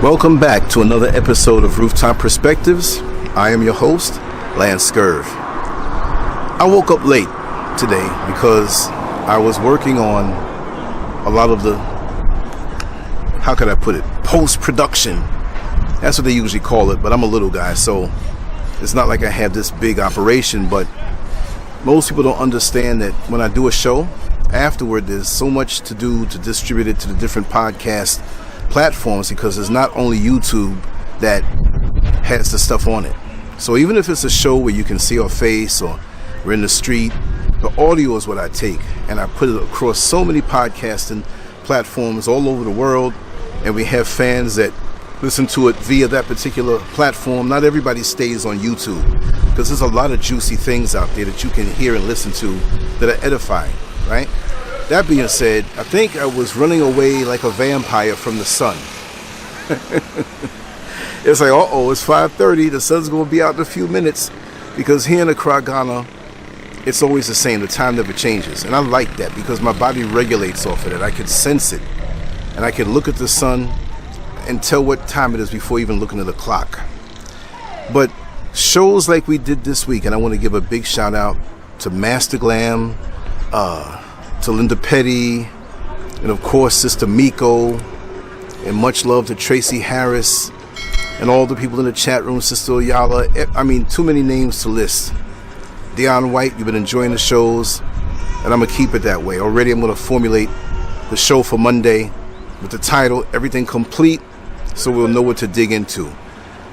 Welcome back to another episode of Rooftop Perspectives. I am your host, LANCESCURV. I woke up late today because I was working on a lot of the, how could I put it, post-production. That's what they usually call it, but I'm a little guy, so it's not like I have this big operation, but most people don't understand that when I do a show, afterward there's so much to do to distribute it to the different podcast platforms, because it's not only YouTube that has the stuff on it. So even if it's a show where you can see our face or we're in the street, the audio is what I take and I put it across so many podcasting platforms all over the world, and we have fans that listen to it via that particular platform. Not everybody stays on YouTube, because there's a lot of juicy things out there that you can hear and listen to that are edifying, right? That being said, I think I was running away like a vampire from the sun. It's like, it's 5:30, the sun's going to be out in a few minutes, because here in Accra, Ghana, it's always the same. The time never changes. And I like that because my body regulates off of it. I can sense it. And I can look at the sun and tell what time it is before even looking at the clock. But shows like we did this week, and I want to give a big shout out to Master Glam, to Linda Petty, and of course Sister Miko, and much love to Tracy Harris, and all the people in the chat room, Sister Oyala. I mean, too many names to list. Dion White, you've been enjoying the shows, and I'm going to keep it that way. Already I'm going to formulate the show for Monday with the title, Everything Complete, so we'll know what to dig into.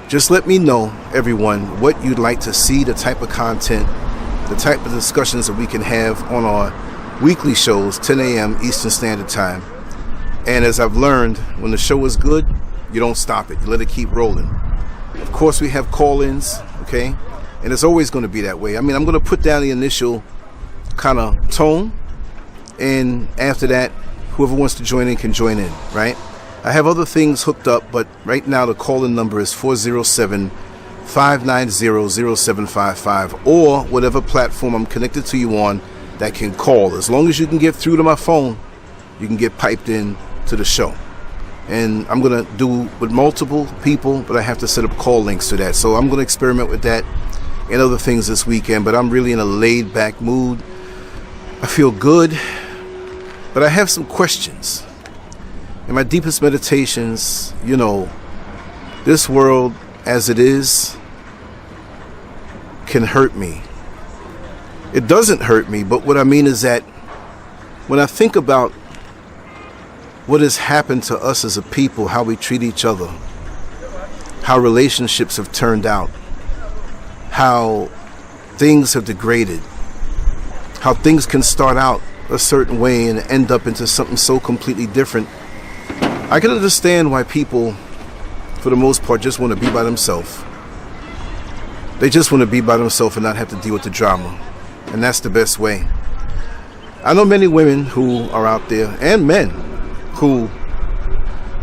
Just let me know, everyone, what you'd like to see, the type of content, the type of discussions that we can have on our weekly shows, 10 a.m. Eastern Standard Time. And as I've learned, when the show is good, you don't stop it. You let it keep rolling. Of course, we have call-ins, okay? And it's always going to be that way. I mean, I'm going to put down the initial kind of tone, and after that, whoever wants to join in can join in, right? I have other things hooked up, but right now the call-in number is 407-590-0755, or whatever platform I'm connected to you on that can call. As long as you can get through to my phone, you can get piped in to the show. And I'm going to do with multiple people, but I have to set up call links to that. So I'm going to experiment with that and other things this weekend, but I'm really in a laid back mood. I feel good, but I have some questions. In my deepest meditations, this world as it is can hurt me. It doesn't hurt me, but what I mean is that when I think about what has happened to us as a people, how we treat each other, how relationships have turned out, how things have degraded, how things can start out a certain way and end up into something so completely different, I can understand why people, for the most part, just want to be by themselves. They just want to be by themselves and not have to deal with the drama. And that's the best way. I know many women who are out there, and men, who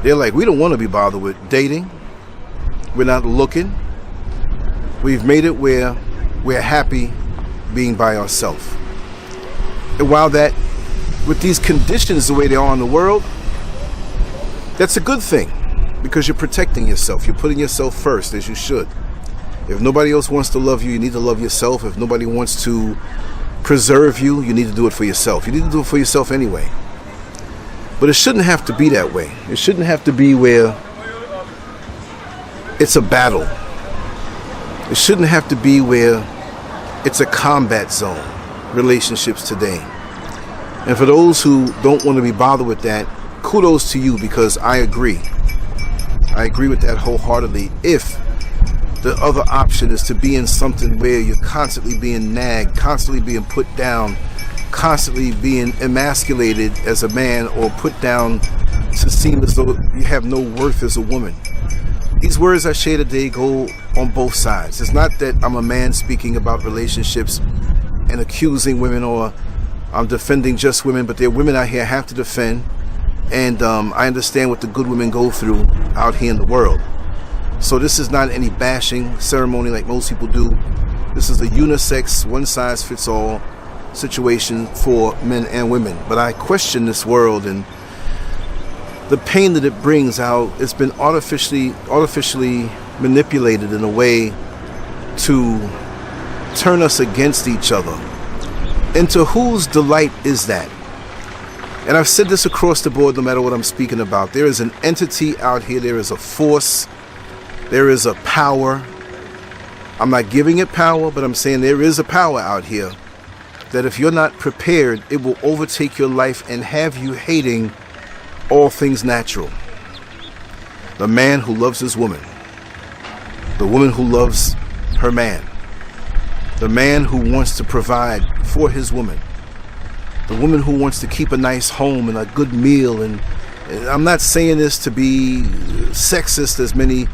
they're like, we don't want to be bothered with dating. We're not looking. We've made it where we're happy being by ourselves. And while that, with these conditions the way they are in the world, that's a good thing, because you're protecting yourself. You're putting yourself first, as you should. If nobody else wants to love you, you need to love yourself. If nobody wants to preserve you, you need to do it for yourself. You need to do it for yourself anyway. But it shouldn't have to be that way. It shouldn't have to be where it's a battle. It shouldn't have to be where it's a combat zone, relationships today. And for those who don't want to be bothered with that, kudos to you, because I agree. I agree with that wholeheartedly. If the other option is to be in something where you're constantly being nagged, constantly being put down, constantly being emasculated as a man, or put down to seem as though you have no worth as a woman. These words I share today go on both sides. It's not that I'm a man speaking about relationships and accusing women, or I'm defending just women, but there are women out here I have to defend, and I understand what the good women go through out here in the world. So this is not any bashing ceremony like most people do. This is a unisex, one-size-fits-all situation for men and women. But I question this world, and the pain that it brings, how it's been artificially manipulated in a way to turn us against each other. And to whose delight is that? And I've said this across the board, no matter what I'm speaking about. There is an entity out here. There is a force. There is a power. I'm not giving it power, but I'm saying there is a power out here that if you're not prepared, it will overtake your life and have you hating all things natural. The man who loves his woman. The woman who loves her man. The man who wants to provide for his woman. The woman who wants to keep a nice home and a good meal. And I'm not saying this to be sexist, as many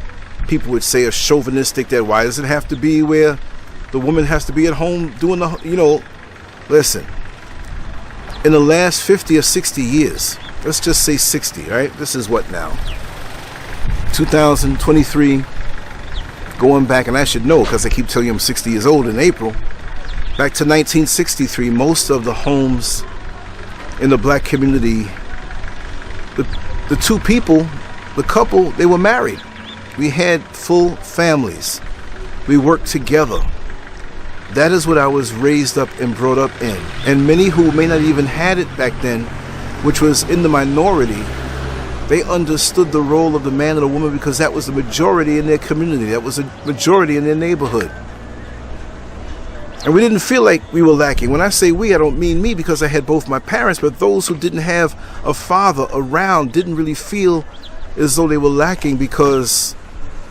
people would say, or chauvinistic, that why does it have to be where the woman has to be at home doing the, listen, in the last 50 or 60 years, let's just say 60, right? This is what now? 2023, going back, and I should know because I keep telling you I'm 60 years old in April. Back to 1963, most of the homes in the black community, the two people, the couple, they were married. We had full families. We worked together. That is what I was raised up and brought up in. And many who may not even had it back then, which was in the minority, they understood the role of the man and the woman because that was the majority in their community. That was the majority in their neighborhood. And we didn't feel like we were lacking. When I say we, I don't mean me because I had both my parents, but those who didn't have a father around didn't really feel as though they were lacking because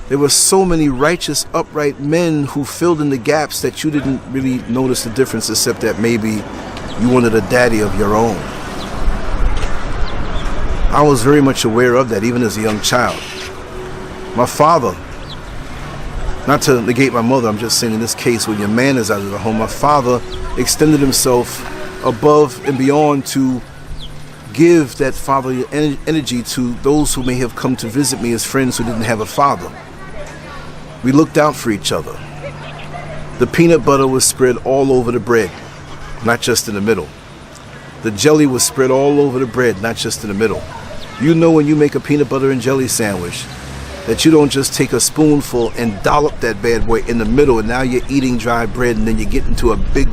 there were so many righteous, upright men who filled in the gaps that you didn't really notice the difference, except that maybe you wanted a daddy of your own. I was very much aware of that, even as a young child. My father, not to negate my mother, I'm just saying in this case, when your man is out of the home, my father extended himself above and beyond to give that fatherly energy to those who may have come to visit me as friends who didn't have a father. We looked out for each other. The peanut butter was spread all over the bread, not just in the middle. The jelly was spread all over the bread, not just in the middle. You know when you make a peanut butter and jelly sandwich, that you don't just take a spoonful and dollop that bad boy in the middle and now you're eating dry bread and then you get into a big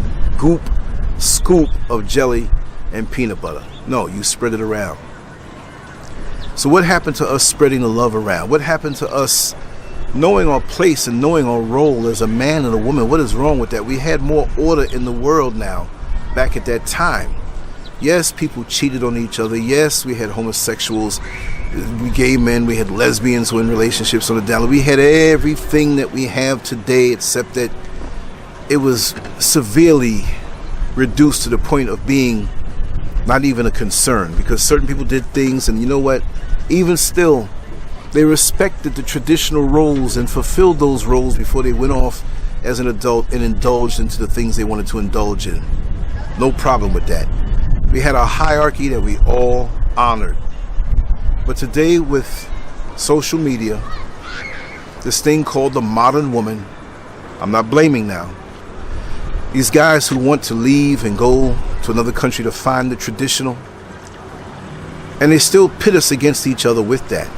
scoop of jelly and peanut butter. No, you spread it around. So what happened to us spreading the love around? What happened to us knowing our place and knowing our role as a man and a woman? What is wrong with that? We had more order in the world now back at that time. Yes, people cheated on each other. Yes, we had homosexuals, gay men, we had lesbians who were in relationships on the down low. We had everything that we have today, except that it was severely reduced to the point of being not even a concern, because certain people did things, and you know what? Even still, they respected the traditional roles and fulfilled those roles before they went off as an adult and indulged into the things they wanted to indulge in. No problem with that. We had a hierarchy that we all honored. But today with social media, this thing called the modern woman, I'm not blaming now. These guys who want to leave and go to another country to find the traditional, and they still pit us against each other with that.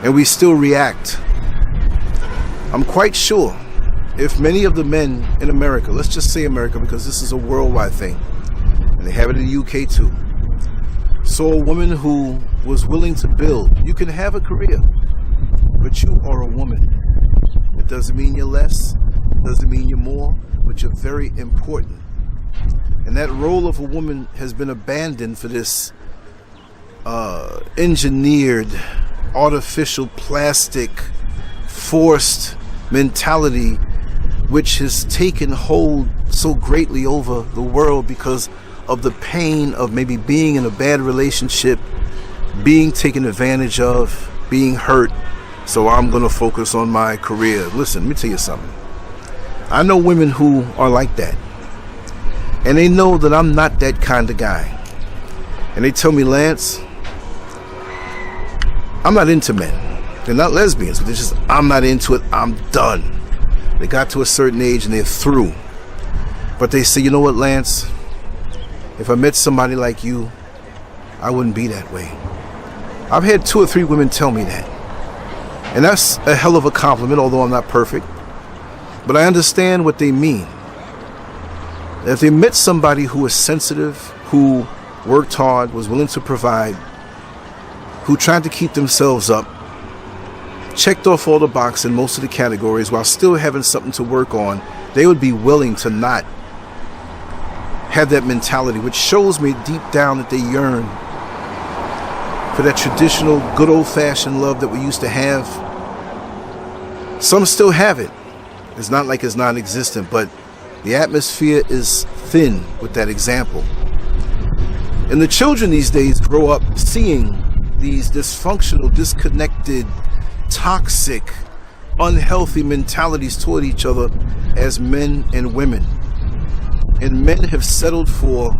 And we still react. I'm quite sure if many of the men in America, let's just say America because this is a worldwide thing, and they have it in the UK too, saw a woman who was willing to build. You can have a career, but you are a woman. It doesn't mean you're less, it doesn't mean you're more, but you're very important. And that role of a woman has been abandoned for this engineered, artificial, plastic, forced mentality, which has taken hold so greatly over the world because of the pain of maybe being in a bad relationship, being taken advantage of, being hurt. So I'm going to focus on my career. Listen, let me tell you something. I know women who are like that. And they know that I'm not that kind of guy. And they tell me, Lance, I'm not into men. They're not lesbians, but they're just, I'm not into it. I'm done. They got to a certain age and they're through. But they say, you know what, Lance? If I met somebody like you, I wouldn't be that way. I've had 2 or 3 women tell me that. And that's a hell of a compliment, although I'm not perfect. But I understand what they mean. If they met somebody who was sensitive, who worked hard, was willing to provide, who tried to keep themselves up, checked off all the boxes in most of the categories while still having something to work on, they would be willing to not have that mentality, which shows me deep down that they yearn for that traditional, good old-fashioned love that we used to have. Some still have it. It's not like it's non-existent, but the atmosphere is thin with that example. And the children these days grow up seeing these dysfunctional, disconnected, toxic, unhealthy mentalities toward each other as men and women. And men have settled for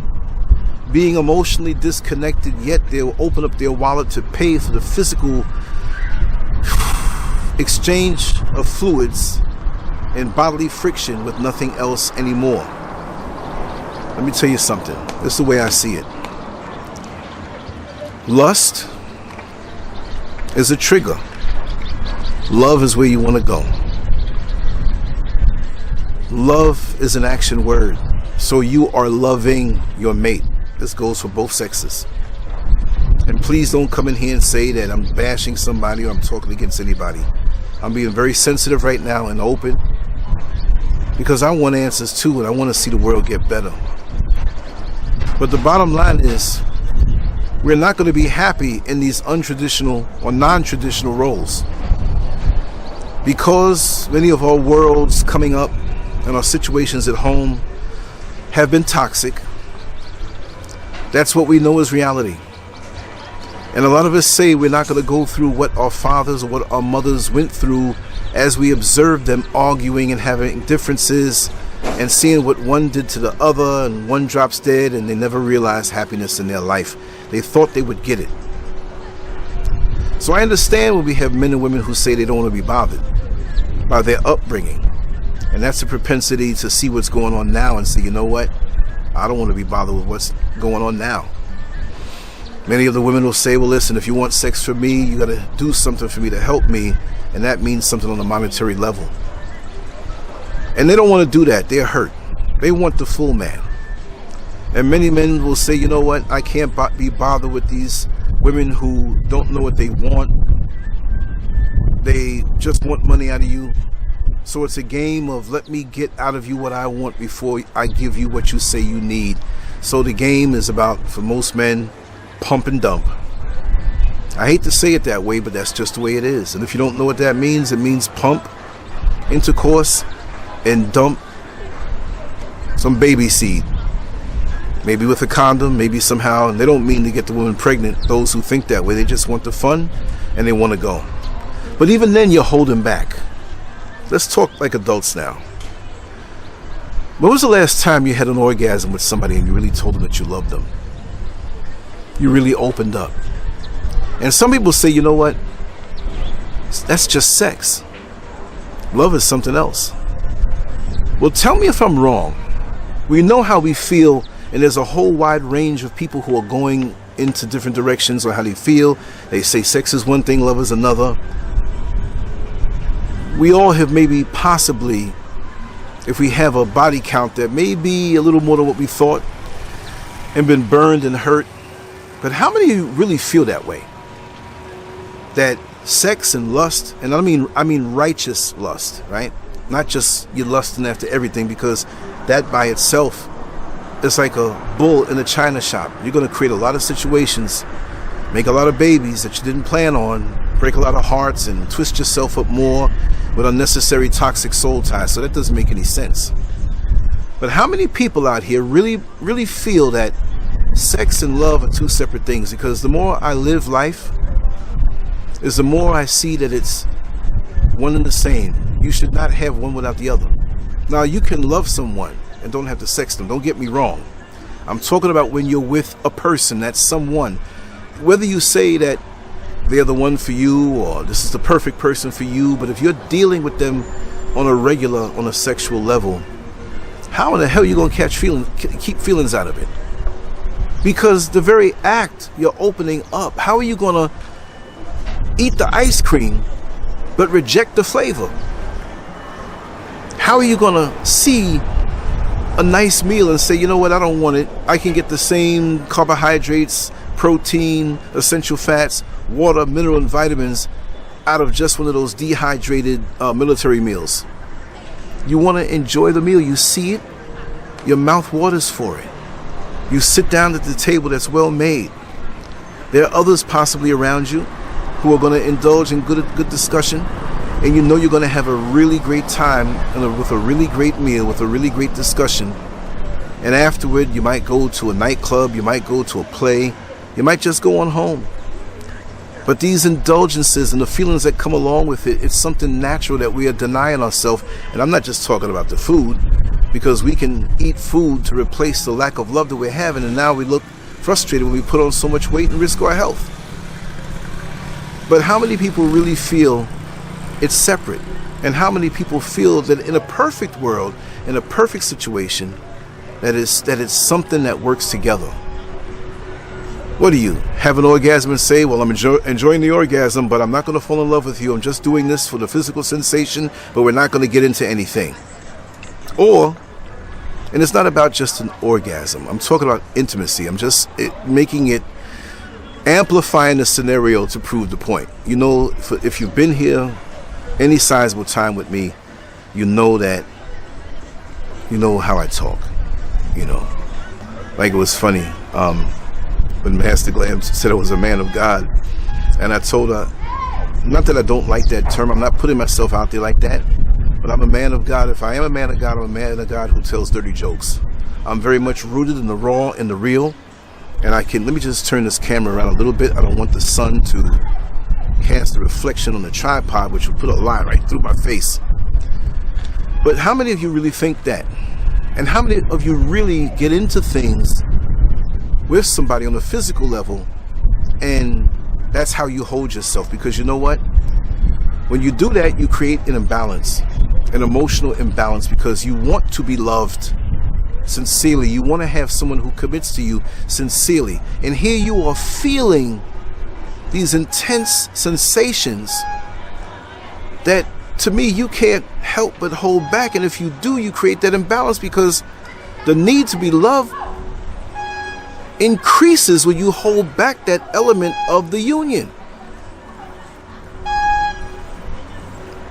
being emotionally disconnected, yet they'll open up their wallet to pay for the physical exchange of fluids and bodily friction with nothing else anymore. Let me tell you something. This is the way I see it. Lust is a trigger. Love is where you want to go. Love is an action word. So you are loving your mate. This goes for both sexes. And please don't come in here and say that I'm bashing somebody or I'm talking against anybody. I'm being very sensitive right now and open because I want answers too, and I want to see the world get better. But the bottom line is, we're not going to be happy in these untraditional or non-traditional roles, because many of our worlds coming up and our situations at home have been toxic. That's what we know as reality. And a lot of us say we're not going to go through what our fathers or what our mothers went through as we observed them arguing and having differences and seeing what one did to the other, and one drops dead and they never realized happiness in their life. They thought they would get it. So I understand when we have men and women who say they don't want to be bothered by their upbringing. And that's a propensity to see what's going on now and say, you know what? I don't want to be bothered with what's going on now. Many of the women will say, well, listen, if you want sex from me, you got to do something for me to help me. And that means something on a monetary level. And they don't want to do that. They're hurt. They want the full man. And many men will say, you know what? I can't be bothered with these women who don't know what they want. They just want money out of you. So it's a game of let me get out of you what I want before I give you what you say you need. So the game is about, for most men, pump and dump. I hate to say it that way, but that's just the way it is. And if you don't know what that means, it means pump, intercourse, and dump some baby seed. Maybe with a condom, maybe somehow. And they don't mean to get the woman pregnant, those who think that way. They just want the fun and they want to go. But even then, you're holding back. Let's talk like adults now. When was the last time you had an orgasm with somebody and you really told them that you loved them? You really opened up. And some people say, you know what? That's just sex. Love is something else. Well, tell me if I'm wrong. We know how we feel, and there's a whole wide range of people who are going into different directions on how they feel. They say sex is one thing, love is another. We all have maybe possibly, if we have a body count that may be a little more than what we thought and been burned and hurt. But how many of you really feel that way? That sex and lust, and I mean righteous lust, right? Not just you lusting after everything, because that by itself is like a bull in a china shop. You're going to create a lot of situations, make a lot of babies that you didn't plan on, break a lot of hearts, and twist yourself up more with unnecessary toxic soul ties. So that doesn't make any sense. But how many people out here really feel that sex and love are two separate things? Because the more I live life, is the more I see that it's one and the same. You should not have one without the other. Now, you can love someone and don't have to sex them. Don't get me wrong. I'm talking about when you're with a person, that's someone. Whether you say that they're the one for you or this is the perfect person for you, but if you're dealing with them on a regular, on a sexual level, how in the hell are you going to keep feelings out of it? Because the very act you're opening up, how are you going to eat the ice cream, but reject the flavor? How are you going to see a nice meal and say, you know what, I don't want it. I can get the same carbohydrates, protein, essential fats, water, mineral, and vitamins out of just one of those dehydrated military meals. You want to enjoy the meal. You see it, your mouth waters for it. You sit down at the table that's well made. There are others possibly around you who are going to indulge in good discussion, and you know you're going to have a really great time with a really great meal, with a really great discussion. And afterward, you might go to a nightclub, you might go to a play, you might just go on home. But these indulgences and the feelings that come along with it, it's something natural that we are denying ourselves. And I'm not just talking about the food, because we can eat food to replace the lack of love that we're having, and now we look frustrated when we put on so much weight and risk our health. But how many people really feel it's separate? And how many people feel that in a perfect world, in a perfect situation, that it's something that works together? What do you have an orgasm and say, well, I'm enjoying the orgasm, but I'm not going to fall in love with you. I'm just doing this for the physical sensation, but we're not going to get into anything. Or, and it's not about just an orgasm. I'm talking about intimacy. I'm just amplifying the scenario to prove the point. You know, if you've been here any sizable time with me, you know that, you know how I talk. You know, like it was funny. When Master Glam said I was a man of God, and I told her, not that I don't like that term, I'm not putting myself out there like that, but I'm a man of God. If I am a man of God, I'm a man of God who tells dirty jokes. I'm very much rooted in the raw and the real, and let me just turn this camera around a little bit. I don't want the sun to cast a reflection on the tripod, which will put a line right through my face. But how many of you really think that? And how many of you really get into things with somebody on a physical level, and that's how you hold yourself? Because you know what? When you do that, you create an imbalance, an emotional imbalance, because you want to be loved sincerely. You want to have someone who commits to you sincerely. And here you are feeling these intense sensations that, to me, you can't help but hold back. And if you do, you create that imbalance, because the need to be loved increases when you hold back that element of the union.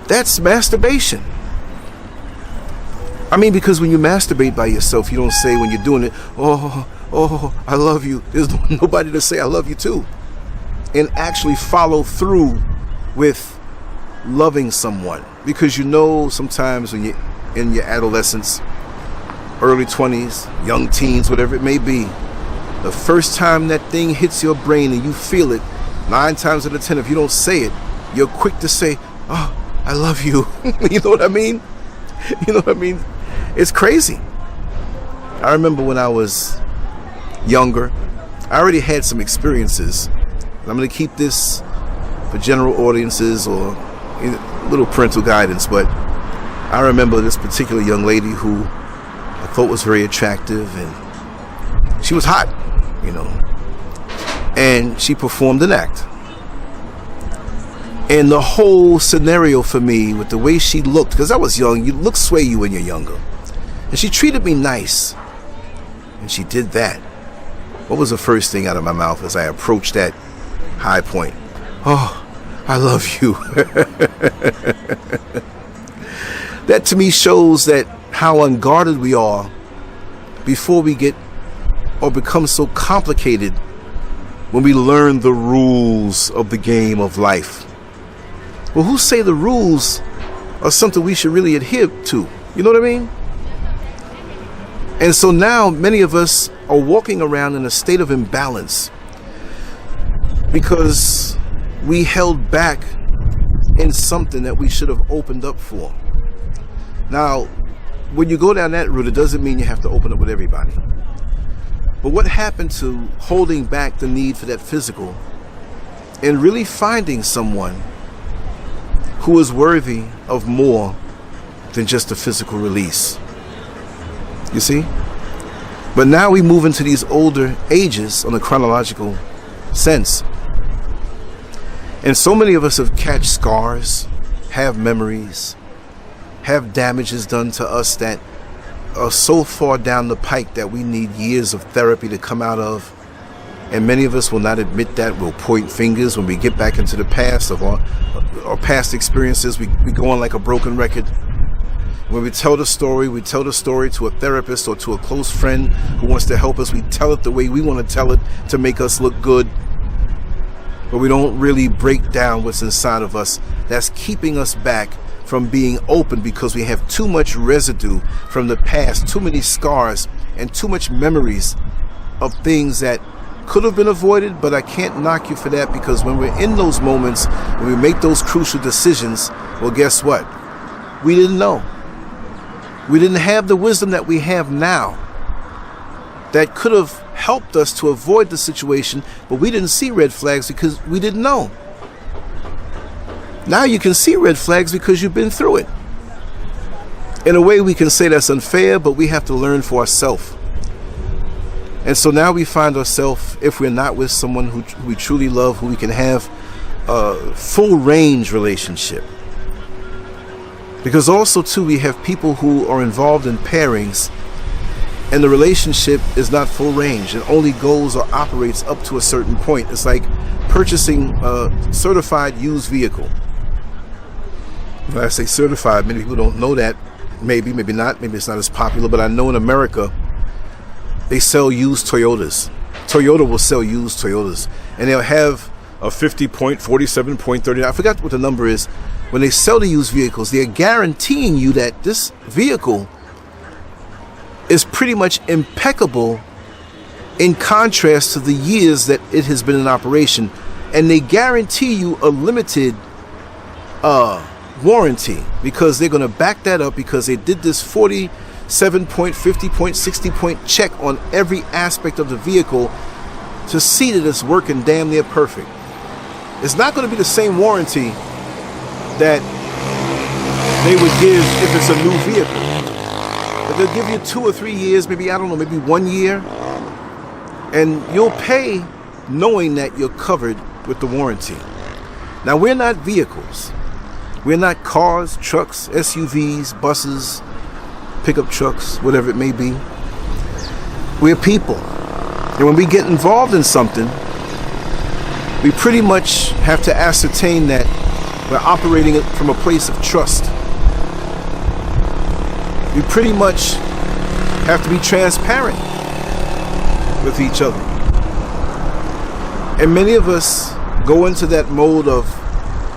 That's masturbation. I mean, because when you masturbate by yourself, you don't say when you're doing it, oh, I love you. There's nobody to say I love you to. And actually follow through with loving someone. Because you know, sometimes when you're in your adolescence, early 20s, young teens, whatever it may be, the first time that thing hits your brain and you feel it, 9 times out of 10, if you don't say it, you're quick to say, oh, I love you. You know what I mean? You know what I mean? It's crazy. I remember when I was younger, I already had some experiences. And I'm going to keep this for general audiences or a little parental guidance, but I remember this particular young lady who I thought was very attractive, and she was hot, you know, and she performed an act. And the whole scenario for me, with the way she looked, because I was young, you look sway you when you're younger, and she treated me nice, and she did that. What was the first thing out of my mouth as I approached that high point? Oh, I love you. That to me shows that how unguarded we are before we get or become so complicated when we learn the rules of the game of life. Well, who say the rules are something we should really adhere to? You know what I mean? And so now many of us are walking around in a state of imbalance because we held back in something that we should have opened up for. Now, when you go down that route, it doesn't mean you have to open up with everybody. But what happened to holding back the need for that physical and really finding someone who is worthy of more than just a physical release? You see? But now we move into these older ages on a chronological sense. And so many of us have catch scars, have memories, have damages done to us that are so far down the pike that we need years of therapy to come out of. And many of us will not admit that. We'll point fingers when we get back into the past of our past experiences. We go on like a broken record. When we tell the story to a therapist or to a close friend who wants to help us. We tell it the way we want to tell it to make us look good. But we don't really break down what's inside of us that's keeping us back from being open, because we have too much residue from the past, too many scars, and too much memories of things that could have been avoided. But I can't knock you for that, because when we're in those moments, when we make those crucial decisions, well, guess what? We didn't know. We didn't have the wisdom that we have now that could have helped us to avoid the situation, but we didn't see red flags because we didn't know. Now you can see red flags because you've been through it. In a way, we can say that's unfair, but we have to learn for ourselves. And so now we find ourselves, if we're not with someone who we truly love, who we can have a full range relationship. Because also, too, we have people who are involved in pairings, and the relationship is not full range. It only goes or operates up to a certain point. It's like purchasing a certified used vehicle. When I say certified, many people don't know that. Maybe not. Maybe it's not as popular. But I know in America, they sell used Toyotas. Toyota will sell used Toyotas. And they'll have a 50 point, 47 point, 30. I forgot what the number is. When they sell the used vehicles, they're guaranteeing you that this vehicle is pretty much impeccable in contrast to the years that it has been in operation. And they guarantee you a limited warranty, because they're going to back that up, because they did this 47 point, 50 point, 60 point check on every aspect of the vehicle to see that it's working damn near perfect. It's not going to be the same warranty that they would give if it's a new vehicle. But they'll give you 2 or 3 years, maybe 1 year. And you'll pay knowing that you're covered with the warranty. Now, we're not vehicles. We're not cars, trucks, SUVs, buses, pickup trucks, whatever it may be. We're people. And when we get involved in something, we pretty much have to ascertain that we're operating it from a place of trust. We pretty much have to be transparent with each other. And many of us go into that mode of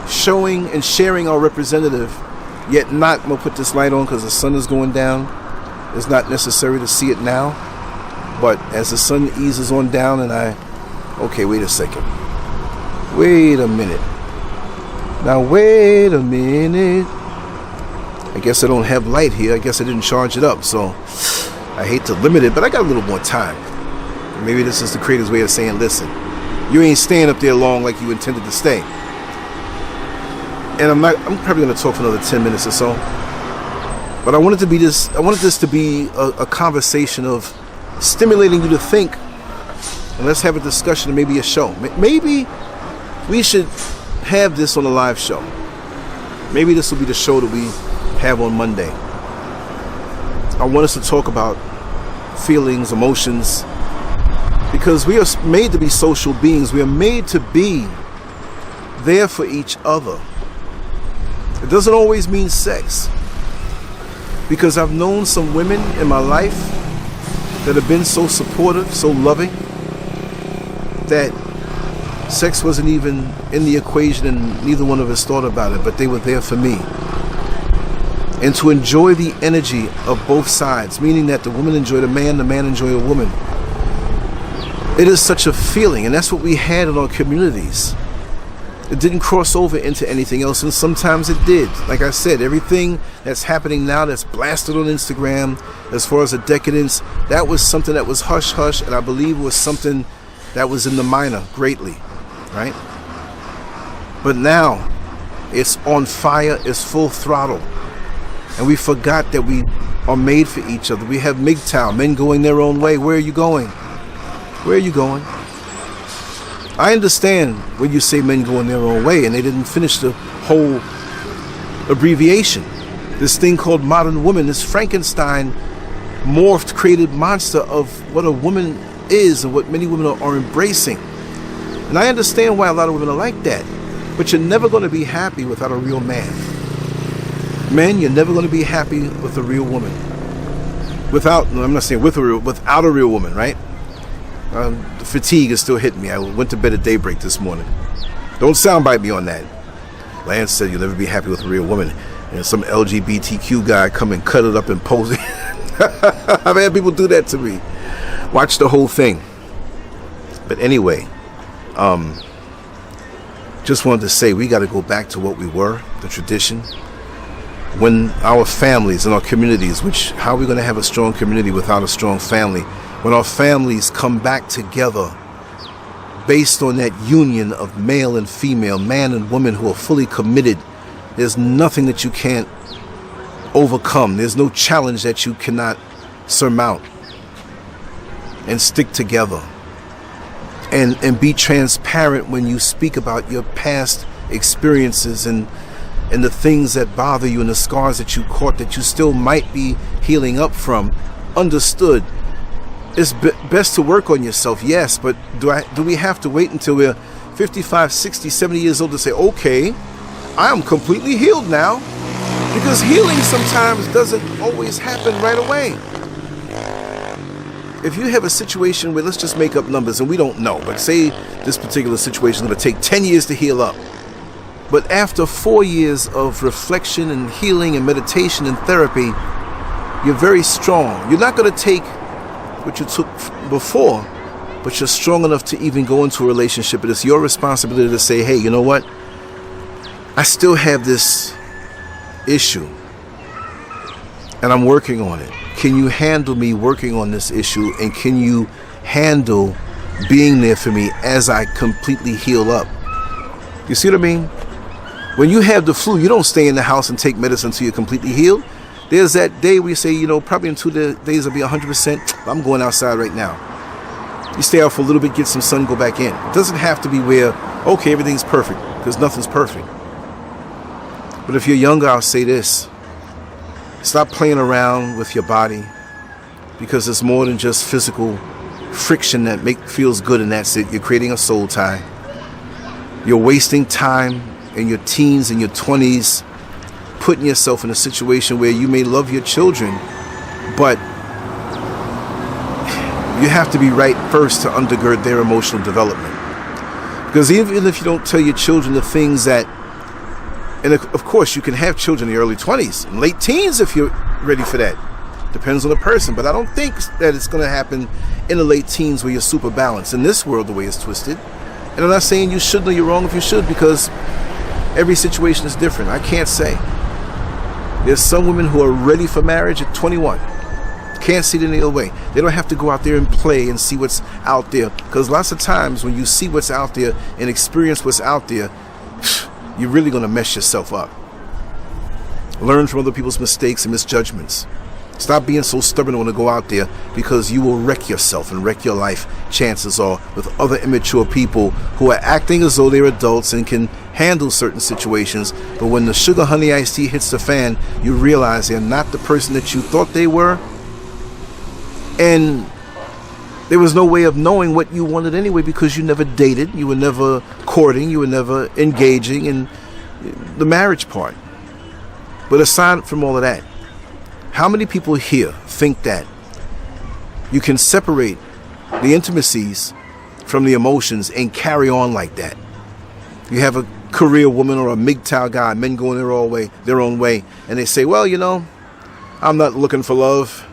showing and sharing our representative, yet not. I'm going to put this light on because the sun is going down. It's not necessary to see it now. But as the sun eases on down okay, wait a second. Wait a minute. Now, wait a minute. I guess I don't have light here. I guess I didn't charge it up. So I hate to limit it, but I got a little more time. Maybe this is the creator's way of saying, listen, you ain't staying up there long like you intended to stay. And I'm probably going to talk for another 10 minutes or so. But I wanted this to be a conversation of stimulating you to think. And let's have a discussion and maybe a show. Maybe we should have this on a live show. Maybe this will be the show that we have on Monday. I want us to talk about feelings, emotions, because we are made to be social beings. We are made to be there for each other. It doesn't always mean sex, because I've known some women in my life that have been so supportive, so loving, that sex wasn't even in the equation and neither one of us thought about it, but they were there for me. And to enjoy the energy of both sides, meaning that the woman enjoyed a man, the man enjoyed a woman. It is such a feeling, and that's what we had in our communities. It didn't cross over into anything else, and sometimes it did. Like I said, everything that's happening now that's blasted on Instagram, as far as a decadence, that was something that was hush-hush, and I believe was something that was in the minor greatly, right? But now, it's on fire, it's full throttle. And we forgot that we are made for each other. We have MGTOW, men going their own way. Where are you going? Where are you going? I understand when you say men going their own way, and they didn't finish the whole abbreviation. This thing called modern woman, this Frankenstein morphed, created monster of what a woman is and what many women are embracing. And I understand why a lot of women are like that. But you're never going to be happy without a real man. Men, you're never going to be happy with a real woman. Without a real woman, right? The fatigue is still hitting me. I went to bed at daybreak this morning. Don't soundbite me on that. Lance said you'll never be happy with a real woman. And some LGBTQ guy come and cut it up and pose it. I've had people do that to me. Watch the whole thing. But anyway, just wanted to say we got to go back to what we were, the tradition. When our families and our communities, how are we going to have a strong community without a strong family? When our families come back together based on that union of male and female, man and woman who are fully committed, there's nothing that you can't overcome. There's no challenge that you cannot surmount. And stick together. And be transparent when you speak about your past experiences and the things that bother you and the scars that you caught that you still might be healing up from. Understood. It's best to work on yourself, yes, but do we have to wait until we're 55, 60, 70 years old to say, okay, I am completely healed now? Because healing sometimes doesn't always happen right away. If you have a situation where, let's just make up numbers, and we don't know, but say this particular situation is going to take 10 years to heal up. But after 4 years of reflection and healing and meditation and therapy, you're very strong. You're not going to take what you took before, but you're strong enough to even go into a relationship. It is your responsibility to say, hey, you know what? I still have this issue, and I'm working on it. Can you handle me working on this issue, and can you handle being there for me as I completely heal up? You see what I mean? When you have the flu, you don't stay in the house and take medicine until you're completely healed. There's that day where you say, probably in 2 days I'll be 100%. I'm going outside right now. You stay out for a little bit, get some sun, go back in. It doesn't have to be where, okay, everything's perfect, because nothing's perfect. But if you're younger, I'll say this. Stop playing around with your body, because it's more than just physical friction that feels good, and that's it. You're creating a soul tie. You're wasting time in your teens and your 20s, putting yourself in a situation where you may love your children, but you have to be right first to undergird their emotional development. Because even if you don't tell your children the things that, and of course you can have children in the early 20s and late teens if you're ready for that. Depends on the person, but I don't think that it's going to happen in the late teens where you're super balanced. In this world, the way it's twisted. And I'm not saying you shouldn't or you're wrong if you should, because every situation is different. I can't say. There's some women who are ready for marriage at 21. Can't see it any other way. They don't have to go out there and play and see what's out there. Because lots of times when you see what's out there and experience what's out there, you're really going to mess yourself up. Learn from other people's mistakes and misjudgments. Stop being so stubborn to want to go out there, because you will wreck yourself and wreck your life, chances are, with other immature people who are acting as though they're adults and can handle certain situations. But when the sugar honey iced tea hits the fan, you realize they're not the person that you thought they were. And there was no way of knowing what you wanted anyway, because you never dated, you were never courting, you were never engaging in the marriage part. But aside from all of that, how many people here think that you can separate the intimacies from the emotions and carry on like that? You have a career woman or a MGTOW guy, men going their own way, and they say, well, I'm not looking for love.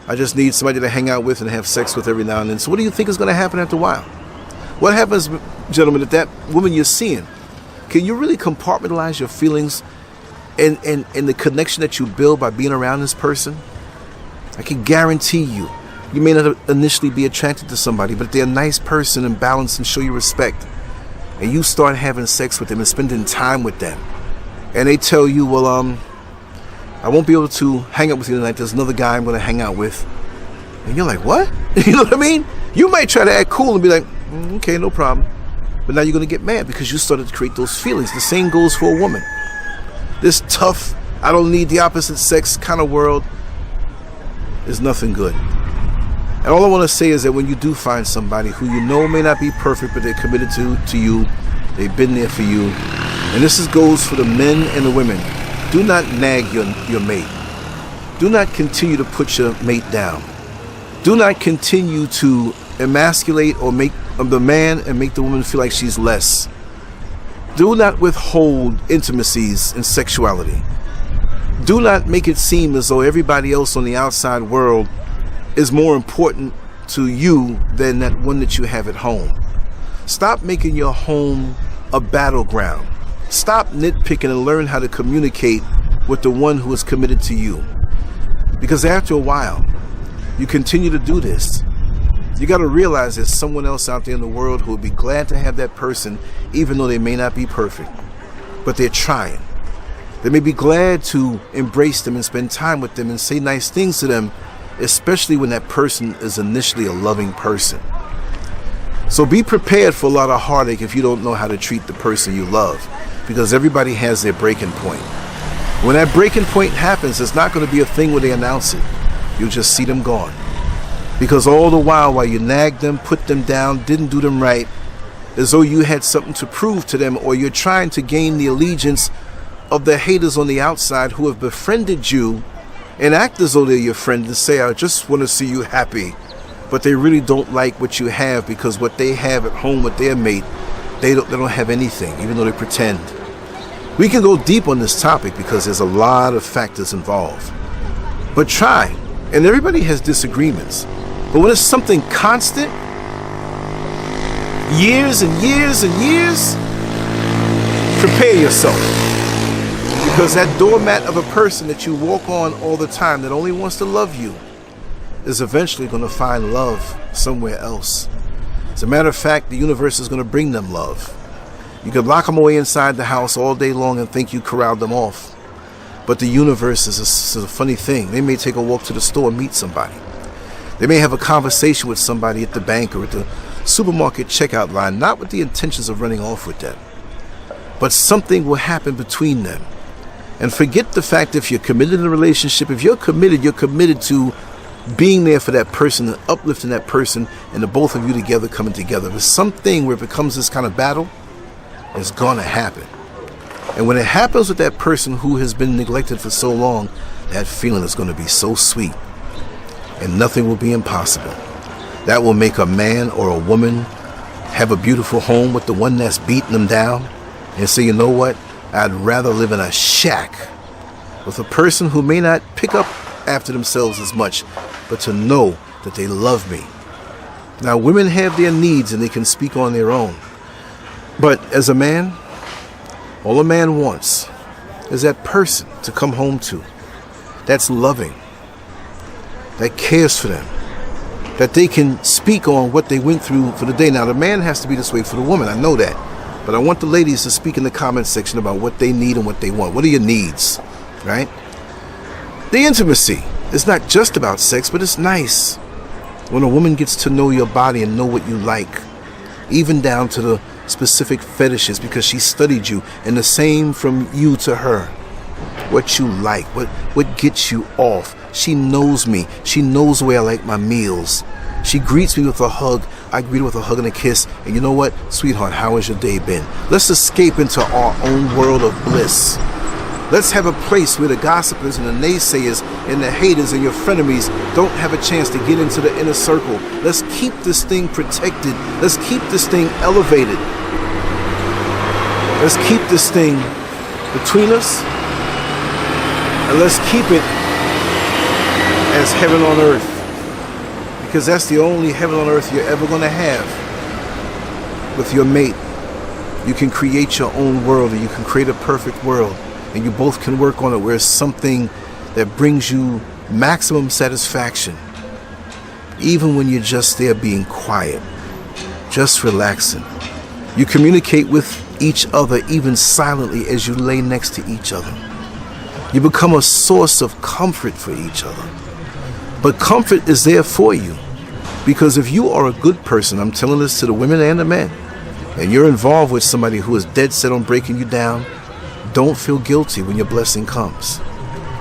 I just need somebody to hang out with and have sex with every now and then. So what do you think is going to happen after a while? What happens, gentlemen, if that woman you're seeing, can you really compartmentalize your feelings and the connection that you build by being around this person? I can guarantee you may not initially be attracted to somebody, but if they're a nice person and balanced and show you respect, and you start having sex with them and spending time with them, and they tell you, well, I won't be able to hang out with you tonight, there's another guy I'm going to hang out with. And you're like, what? You know what I mean? You might try to act cool and be like, okay, no problem. But now you're going to get mad because you started to create those feelings. The same goes for a woman. This tough, I don't need the opposite sex kind of world is nothing good. And all I want to say is that when you do find somebody who you know may not be perfect, but they're committed to you, they've been there for you, and goes for the men and the women, do not nag your mate. Do not continue to put your mate down. Do not continue to emasculate or make the man and make the woman feel like she's less. Do not withhold intimacies and sexuality. Do not make it seem as though everybody else on the outside world is more important to you than that one that you have at home. Stop making your home a battleground. Stop nitpicking and learn how to communicate with the one who is committed to you. Because after a while, you continue to do this. You got to realize there's someone else out there in the world who would be glad to have that person, even though they may not be perfect. But they're trying. They may be glad to embrace them and spend time with them and say nice things to them, especially when that person is initially a loving person. So be prepared for a lot of heartache if you don't know how to treat the person you love, because everybody has their breaking point. When that breaking point happens, it's not going to be a thing where they announce it. You'll just see them gone. Because all the while you nagged them, put them down, didn't do them right, as though you had something to prove to them, or you're trying to gain the allegiance of the haters on the outside who have befriended you and act as though they're your friend and say, I just want to see you happy. But they really don't like what you have, because what they have at home with their mate, they don't have anything, even though they pretend. We can go deep on this topic because there's a lot of factors involved. But try, and everybody has disagreements. But when it's something constant, years and years and years, prepare yourself. Because that doormat of a person that you walk on all the time that only wants to love you is eventually going to find love somewhere else. As a matter of fact, the universe is going to bring them love. You can lock them away inside the house all day long and think you corralled them off. But the universe is a funny thing. They may take a walk to the store and meet somebody. They may have a conversation with somebody at the bank or at the supermarket checkout line, not with the intentions of running off with them. But something will happen between them. And forget the fact if you're committed in a relationship. If you're committed to being there for that person and uplifting that person and the both of you together coming together. If there's something where it becomes this kind of battle, it's going to happen. And when it happens with that person who has been neglected for so long, that feeling is going to be so sweet. And nothing will be impossible. That will make a man or a woman have a beautiful home with the one that's beating them down and say, you know what? I'd rather live in a shack with a person who may not pick up after themselves as much, but to know that they love me. Now, women have their needs and they can speak on their own. But as a man, all a man wants is that person to come home to that's loving, that cares for them, that they can speak on what they went through for the day. Now, the man has to be this way for the woman. I know that. But I want the ladies to speak in the comment section about what they need and what they want. What are your needs, right? The intimacy. It's not just about sex, but it's nice when a woman gets to know your body and know what you like, even down to the specific fetishes, because she studied you, and the same from you to her. What you like, what gets you off. She knows me. She knows the way I like my meals. She greets me with a hug. I greet her with a hug and a kiss. And you know what? Sweetheart, how has your day been? Let's escape into our own world of bliss. Let's have a place where the gossipers and the naysayers and the haters and your frenemies don't have a chance to get into the inner circle. Let's keep this thing protected. Let's keep this thing elevated. Let's keep this thing between us. And let's keep it as heaven on earth. Because that's the only heaven on earth you're ever going to have with your mate. You can create your own world, and you can create a perfect world. And you both can work on it where it's something that brings you maximum satisfaction. Even when you're just there being quiet, just relaxing. You communicate with each other even silently as you lay next to each other. You become a source of comfort for each other. But comfort is there for you. Because if you are a good person, I'm telling this to the women and the men, and you're involved with somebody who is dead set on breaking you down, don't feel guilty when your blessing comes.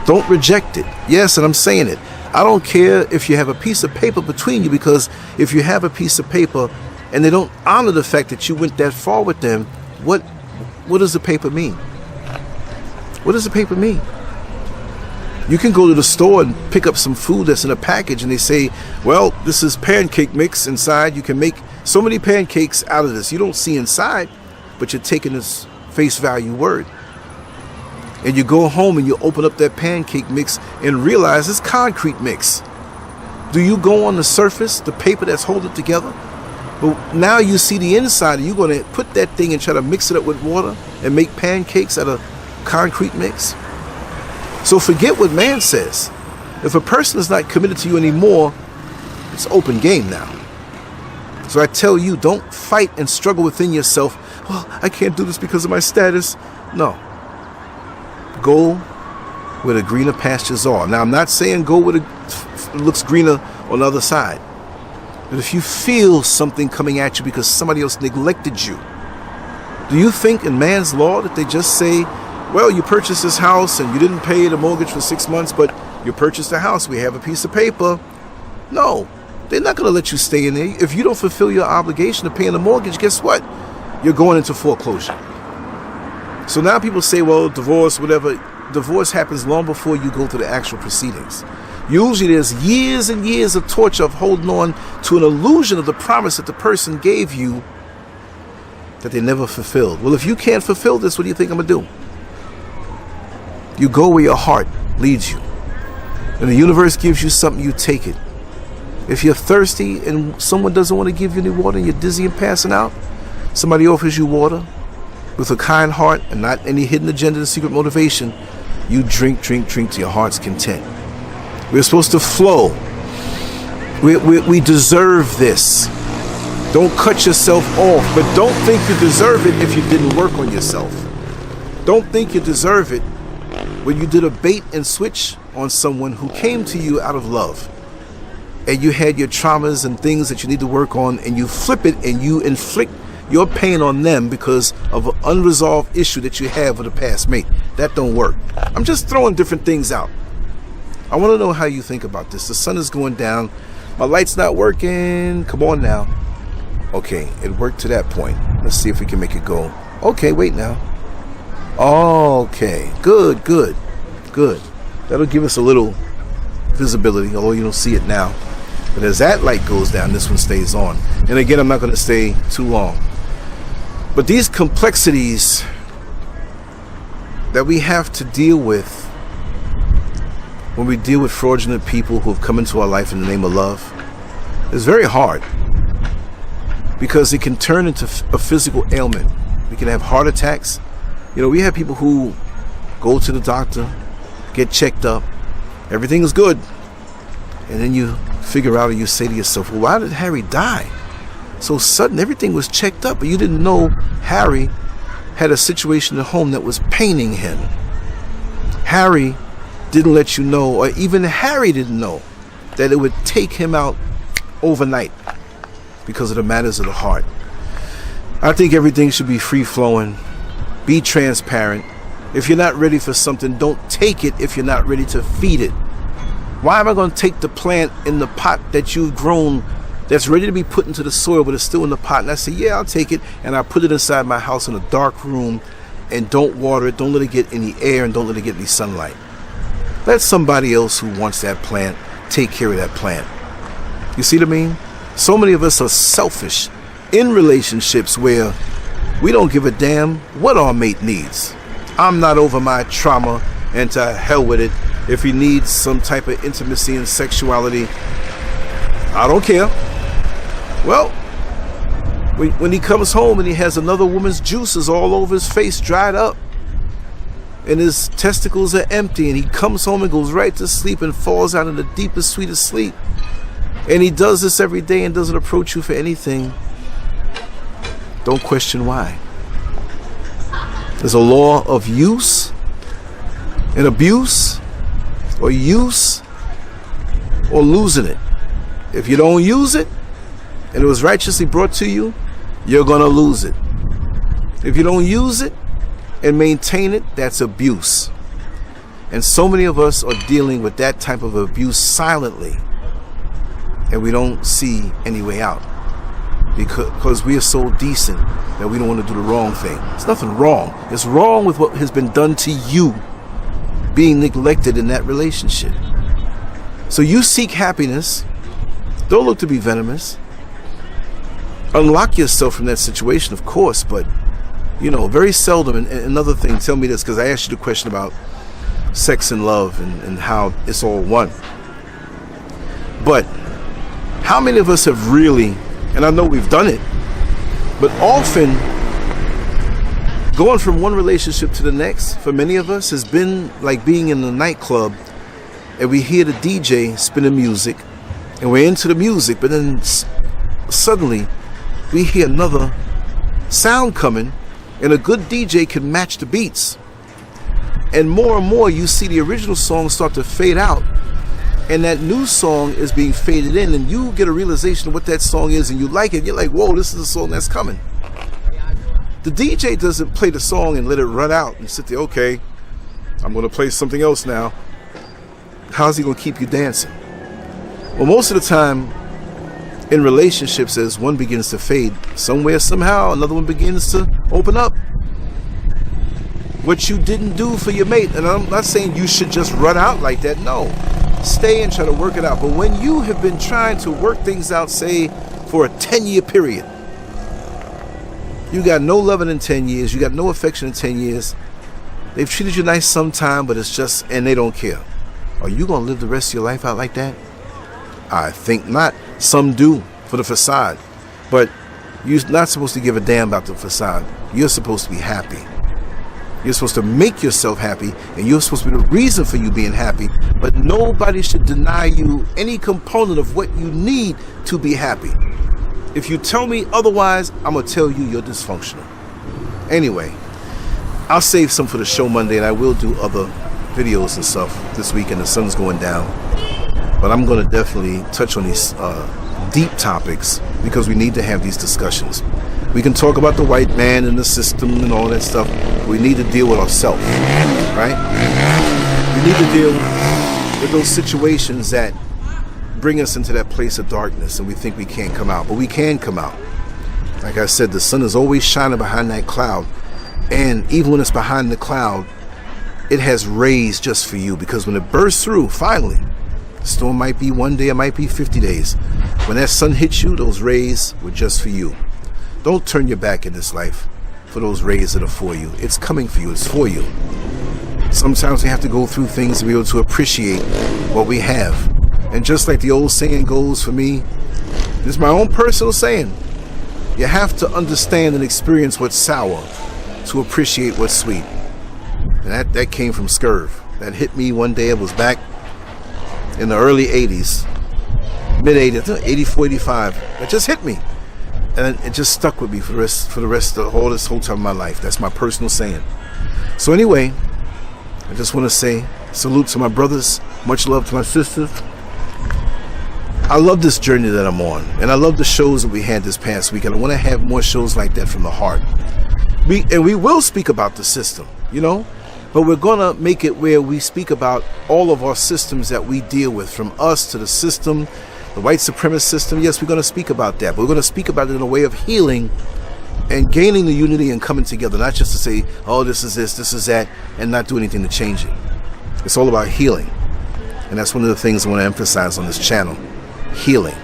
Don't reject it. Yes, and I'm saying it. I don't care if you have a piece of paper between you, because if you have a piece of paper and they don't honor the fact that you went that far with them, what does the paper mean? What does the paper mean? You can go to the store and pick up some food that's in a package and they say, well, this is pancake mix inside. You can make so many pancakes out of this. You don't see inside, but you're taking this face value word. And you go home and you open up that pancake mix and realize it's concrete mix. Do you go on the surface, the paper that's holding it together? But now you see the inside, and you're going to put that thing and try to mix it up with water and make pancakes out of concrete mix? So forget what man says. If a person is not committed to you anymore, it's open game now. So I tell you, don't fight and struggle within yourself. Well, I can't do this because of my status. No. Go where the greener pastures are. Now, I'm not saying go where it looks greener on the other side. But if you feel something coming at you because somebody else neglected you, do you think in man's law that they just say, well, you purchased this house and you didn't pay the mortgage for 6 months, but you purchased the house, we have a piece of paper? No, they're not going to let you stay in there. If you don't fulfill your obligation of paying the mortgage, guess what? You're going into foreclosure. So now people say, well, divorce, whatever. Divorce happens long before you go to the actual proceedings. Usually there's years and years of torture of holding on to an illusion of the promise that the person gave you that they never fulfilled. Well, if you can't fulfill this, what do you think I'm going to do? You go where your heart leads you. And the universe gives you something, you take it. If you're thirsty and someone doesn't want to give you any water and you're dizzy and passing out, somebody offers you water with a kind heart and not any hidden agenda and secret motivation, you drink to your heart's content. We're supposed to flow. We deserve this. Don't cut yourself off, but don't think you deserve it if you didn't work on yourself. Don't think you deserve it when you did a bait and switch on someone who came to you out of love, and you had your traumas and things that you need to work on, and you flip it and you inflict your pain on them because of an unresolved issue that you have with a past mate. That don't work. I'm just throwing different things out. I want to know how you think about this. The sun is going down. My light's not working. Come on now. Okay, it worked to that point. Let's see if we can make it go. Okay, wait now. Okay, good. That'll give us a little visibility, although you don't see it now. But as that light goes down, this one stays on. And again, I'm not going to stay too long. But these complexities that we have to deal with when we deal with fraudulent people who have come into our life in the name of love is very hard, because it can turn into a physical ailment. We can have heart attacks. You know, we have people who go to the doctor, get checked up, everything is good, and then you figure out, or you say to yourself, well, why did Harry die so sudden? Everything was checked up, but you didn't know Harry had a situation at home that was paining him. Harry didn't let you know, or even Harry didn't know, that it would take him out overnight because of the matters of the heart. I think everything should be free-flowing. Be transparent. If you're not ready for something, don't take it if you're not ready to feed it. Why am I going to take the plant in the pot that you've grown that's ready to be put into the soil, but it's still in the pot? And I say, yeah, I'll take it, and I put it inside my house in a dark room, and don't water it, don't let it get any air, and don't let it get any sunlight. Let somebody else who wants that plant take care of that plant. You see what I mean? So many of us are selfish in relationships where we don't give a damn what our mate needs. I'm not over my trauma, and to hell with it. If he needs some type of intimacy and sexuality, I don't care. Well, when he comes home and he has another woman's juices all over his face, dried up, and his testicles are empty, and he comes home and goes right to sleep and falls out in the deepest, sweetest sleep, and he does this every day and doesn't approach you for anything, don't question why. There's a law of use and abuse, or use or losing it. If you don't use it and it was righteously brought to you, you're going to lose it. If you don't use it and maintain it, that's abuse. And so many of us are dealing with that type of abuse silently, and we don't see any way out because we are so decent that we don't want to do the wrong thing. There's nothing wrong. It's wrong with what has been done to you being neglected in that relationship. So you seek happiness. Don't look to be venomous. Unlock yourself from that situation, of course, but very seldom. And another thing, tell me this, because I asked you the question about sex and love and how it's all one. But how many of us have really, and I know we've done it, but often going from one relationship to the next, for many of us, has been like being in a nightclub and we hear the DJ spinning music and we're into the music, but then suddenly we hear another sound coming and a good DJ can match the beats. And more you see the original song start to fade out, and that new song is being faded in, and you get a realization of what that song is and you like it. You're like, whoa, this is the song that's coming. The DJ doesn't play the song and let it run out and sit there, okay, I'm going to play something else now. How's he going to keep you dancing? Well, most of the time in relationships, as one begins to fade, somewhere, somehow, another one begins to open up. What you didn't do for your mate, and I'm not saying you should just run out like that, no. Stay and try to work it out. But when you have been trying to work things out, say, for a 10-year period, you got no loving in 10 years, you got no affection in 10 years, they've treated you nice sometime, but it's just, and they don't care. Are you going to live the rest of your life out like that? I think not. Some do, for the facade. But you're not supposed to give a damn about the facade. You're supposed to be happy. You're supposed to make yourself happy, and you're supposed to be the reason for you being happy. But nobody should deny you any component of what you need to be happy. If you tell me otherwise, I'm going to tell you you're dysfunctional. Anyway, I'll save some for the show Monday, and I will do other videos and stuff this weekend. The sun's going down. But I'm going to definitely touch on these deep topics because we need to have these discussions. We can talk about the white man and the system and all that stuff. We need to deal with ourselves, right? We need to deal with those situations that bring us into that place of darkness and we think we can't come out. But we can come out. Like I said, the sun is always shining behind that cloud. And even when it's behind the cloud, it has rays just for you, because when it bursts through, finally, the storm might be one day, it might be 50 days. When that sun hits you, those rays were just for you. Don't turn your back in this life for those rays that are for you. It's coming for you. It's for you. Sometimes we have to go through things to be able to appreciate what we have. And just like the old saying goes for me, this is my own personal saying, you have to understand and experience what's sour to appreciate what's sweet. And that came from SCURV. That hit me one day. I was back in the early 80s, mid-80s, 84, 85. It just hit me. And it just stuck with me for the rest of this whole time of my life. That's my personal saying. So anyway, I just want to say salute to my brothers. Much love to my sisters. I love this journey that I'm on. And I love the shows that we had this past week. And I want to have more shows like that from the heart. We will speak about the system, but we're going to make it where we speak about all of our systems that we deal with, from us to the system, the white supremacist system. Yes, we're going to speak about that, but we're going to speak about it in a way of healing and gaining the unity and coming together, not just to say, oh, this is that, and not do anything to change it. It's all about healing. And that's one of the things I want to emphasize on this channel. Healing.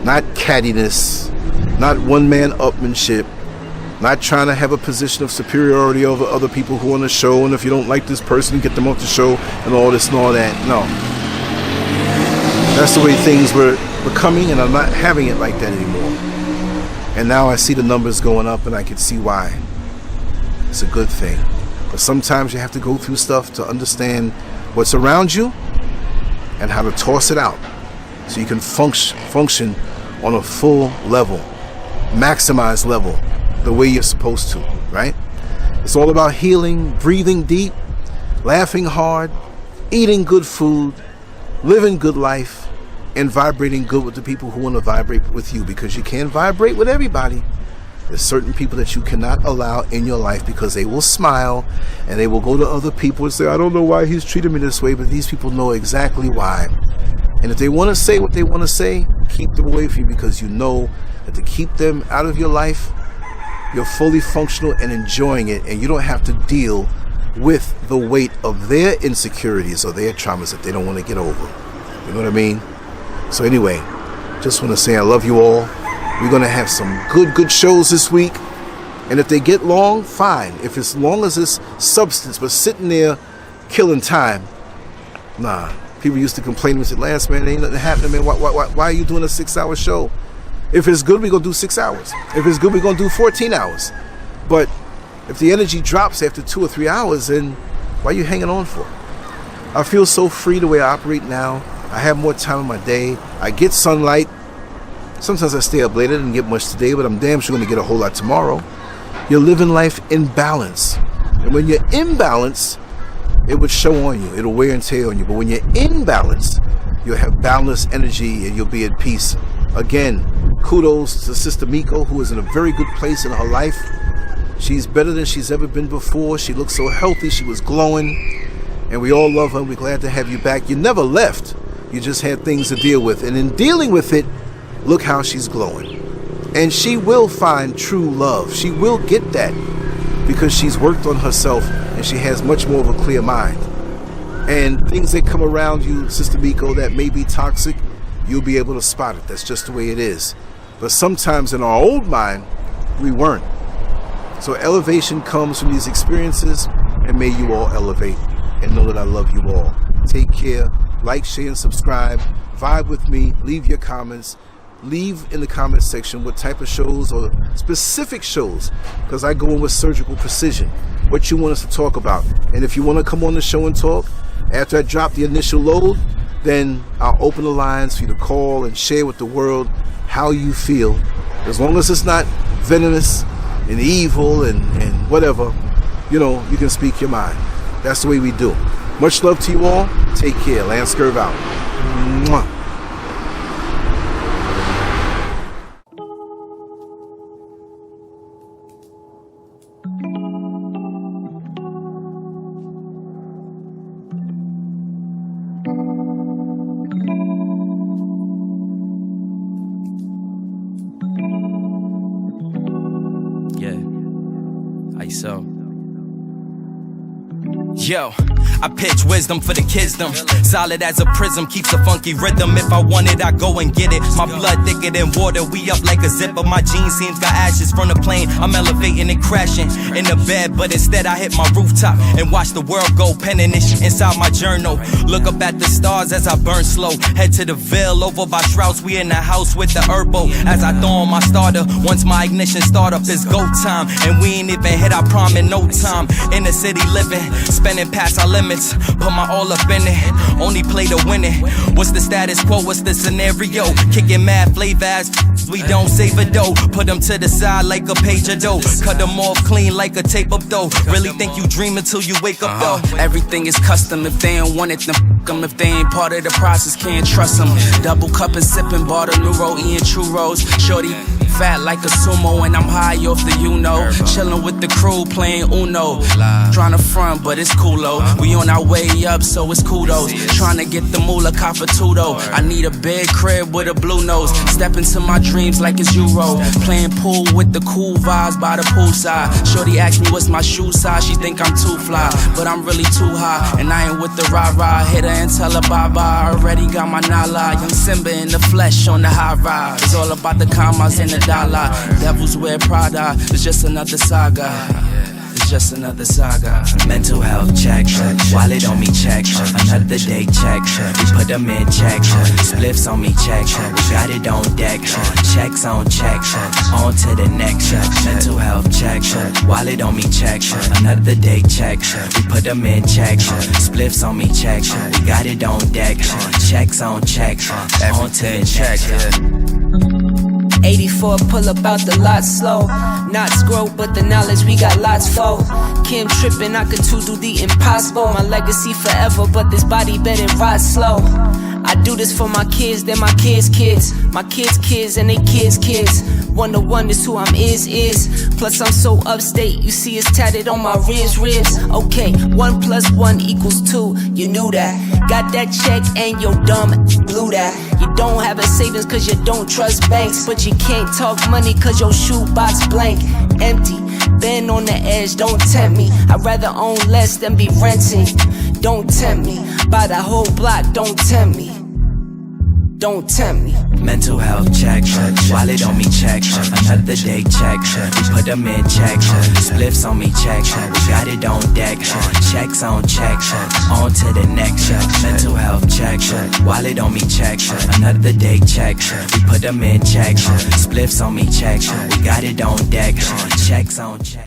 Not cattiness, not one-man upmanship, not trying to have a position of superiority over other people who are on the show, and if you don't like this person, get them off the show, and all this and all that. No. That's the way things were becoming, and I'm not having it like that anymore. And now I see the numbers going up, and I can see why. It's a good thing. But sometimes you have to go through stuff to understand what's around you and how to toss it out so you can function on a full level, maximized level, the way you're supposed to, right? It's all about healing, breathing deep, laughing hard, eating good food, living good life, and vibrating good with the people who want to vibrate with you, because you can't vibrate with everybody. There's certain people that you cannot allow in your life because they will smile and they will go to other people and say, I don't know why he's treating me this way, but these people know exactly why. And if they want to say what they want to say, keep them away from you, because you know that to keep them out of your life, you're fully functional and enjoying it, and you don't have to deal with the weight of their insecurities or their traumas that they don't want to get over. You know what I mean? So anyway, just want to say I love you all. We're going to have some good shows this week. And if they get long, fine. If it's long as it's substance, but sitting there killing time, nah. People used to complain and say, Lance, man, ain't nothing happening, man. Why are you doing a 6-hour show? If it's good, we're going to do 6 hours. If it's good, we're going to do 14 hours. But if the energy drops after 2 or 3 hours, then why are you hanging on for? I feel so free the way I operate now. I have more time in my day. I get sunlight. Sometimes I stay up late. I didn't get much today, but I'm damn sure going to get a whole lot tomorrow. You're living life in balance. And when you're in balance, it would show on you. It'll wear and tear on you. But when you're in balance, you'll have balanced energy and you'll be at peace. Again, kudos to Sister Miko, who is in a very good place in her life. She's better than she's ever been before. She looks so healthy. She was glowing. And we all love her. We're glad to have you back. You never left. You just had things to deal with. And in dealing with it, look how she's glowing. And she will find true love. She will get that because she's worked on herself and she has much more of a clear mind. And things that come around you, Sister Miko, that may be toxic, you'll be able to spot it. That's just the way it is. But sometimes in our old mind, we weren't. So elevation comes from these experiences, and may you all elevate and know that I love you all. Take care. Like, share, and subscribe. Vibe with me. Leave your comments. Leave in the comment section what type of shows or specific shows, because I go in with surgical precision, what you want us to talk about. And if you want to come on the show and talk, after I drop the initial load, then I'll open the lines for you to call and share with the world how you feel. As long as it's not venomous and evil and whatever, you know, you can speak your mind. That's the way we do. Much love to you all. Take care. LANCESCURV out. Mwah. Yo, I pitch wisdom for the kidsdom. Solid as a prism, keeps a funky rhythm. If I want it, I go and get it. My blood thicker than water, we up like a zipper. My jeans seams got ashes from the plane. I'm elevating and crashing in the bed, but instead I hit my rooftop and watch the world go. Penning this inside my journal. Look up at the stars as I burn slow. Head to the Ville over by Strauss. We in the house with the herbo. As I throw on my starter, once my ignition start up, it's go time. And we ain't even hit our prime in no time. In the city living, spending past our limits, put my all up in it, only play to win it. What's the status quo, what's the scenario? Kicking mad flavors, we don't save a dough. Put them to the side like a page of dough. Cut them off clean like a tape up dough. Really think you dream until you wake up though. Everything is custom, if they don't want it then f*** them. If they ain't part of the process, can't trust them. Double cup and sipping, bought a Neuro eating churros. Shorty fat like a sumo and I'm high off the Chillin' with the crew playing Uno. Tryna front but it's cool though. We on our way up so it's kudos. Tryna get the moolah Capatudo. I need a big crib with a blue nose. Step into my dreams like it's Euro. Playing pool with the cool vibes by the poolside. Shorty asked me what's my shoe size. She think I'm too fly, but I'm really too high. And I ain't with the rah-rah. Hit her and tell her bye-bye. Already got my nala. Young Simba in the flesh on the high ride. It's all about the commas and the dollar. Devils wear Prada. It's just another saga. It's just another saga. Mental health check, wallet on me check, another day check, we put them in check, spliffs on me check, we got it on deck, checks on check, on to the next. Mental health check, wallet on me check, another day check, we put them in check, spliffs on me check, we got it on deck, checks on check, on to the next. 84 pull up out the lot slow. Not scroll, but the knowledge we got lots for. Kim trippin', I could too do the impossible. My legacy forever, but this body better rot slow. I do this for my kids, they're my kids' kids. My kids' kids and they kids' kids. 1 to 1 is who I'm is. Plus I'm so upstate, you see it's tatted on my ribs. Okay, 1 + 1 = 2, you knew that. Got that check and your dumb blew that. You don't have a savings cause you don't trust banks, but you can't talk money cause your shoebox blank, empty. Been on the edge, don't tempt me. I'd rather own less than be renting. Don't tempt me, buy the whole block, don't tempt me. Don't tempt me. Mental health check, wallet on me check, another day check, we put them in check, spliffs on me check, we got it on deck, checks on check, on to the next, mental health check, wallet on me check, another day check, we put them in check, spliffs on me check, we got it on deck, checks on check.